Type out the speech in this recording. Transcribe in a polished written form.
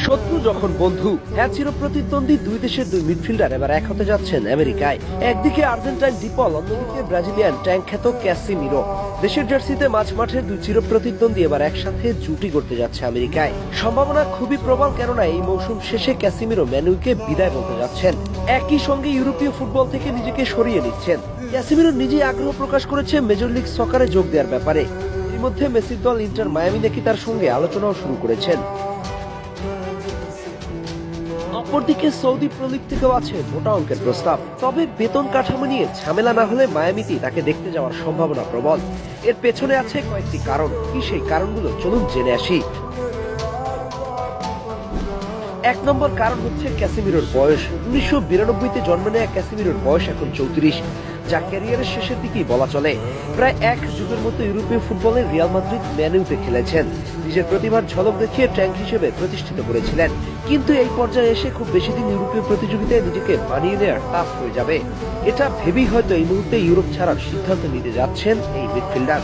শত্রু যখন বন্ধু। হ্যাঁ, চিরপ্রতিদ্বন্দ্বী দুই দেশের দুই মিডফিল্ডার এবার এক হতে যাচ্ছেন আমেরিকায়। একদিকে আর্জেন্টাইন ডিপল, অন্যদিকে ব্রাজিলিয়ান ট্যাঙ্ক খ্যাত ক্যাসিমিরো। দেশের জার্সিতে মাঝ মাঠের দুই চিরপ্রতিদ্বন্দ্বী এবার একসাথে জুটি করতে যাচ্ছে আমেরিকায়। সম্ভাবনা খুবই প্রবল, কেননা এই মৌসুম শেষে ক্যাসিমিরো ম্যানুইকে বিদায় বলতে যাচ্ছেন। একই সঙ্গে ইউরোপীয় ফুটবল থেকে নিজেকে সরিয়ে নিচ্ছেন। ক্যাসিমিরো নিজেই আগ্রহ প্রকাশ করেছে মেজর লিগ সকারে যোগ দেওয়ার ব্যাপারে। এর মধ্যে মেসির দল ইন্টার মায়ামি নাকি তার সঙ্গে আলোচনাও শুরু করেছেন। অপরদিকে সৌদি প্রো লিগ থেকেও আছে মোটা অঙ্কের প্রস্তাব। তবে বেতন কাঠামো নিয়ে ঝামেলা না হলে মায়ামিতেই তাকে দেখতে যাওয়ার সম্ভাবনা প্রবল। এর পেছনে আছে কয়েকটি কারণ। কি সেই কারণগুলো চলুন জেনে আসি। এক নম্বর কারণ হচ্ছে ক্যাসিমিরোর বয়স। 1992-তে জন্ম নেওয়া ক্যাসিমিরোর বয়স এখন 34, যা ক্যারিয়ারের শেষের দিকেই বলা চলে। প্রায় এক যুগের মতো ইউরোপীয় ফুটবলে রিয়াল মাদ্রিদ, ম্যানুতে খেলেছেন। নিজের প্রতিভার ঝলক দেখিয়ে ট্যাঙ্ক হিসেবে প্রতিষ্ঠিত করেছিলেন। কিন্তু এই পর্যায়ে এসে খুব বেশি দিন ইউরোপীয় প্রতিযোগিতায় নিজেকে মানিয়ে নেওয়ার টাফ হয়ে যাবে। এটা ভেবেই হয়তো এই মুহূর্তে ইউরোপ ছাড়ার সিদ্ধান্ত নিতে যাচ্ছেন এই মিডফিল্ডার।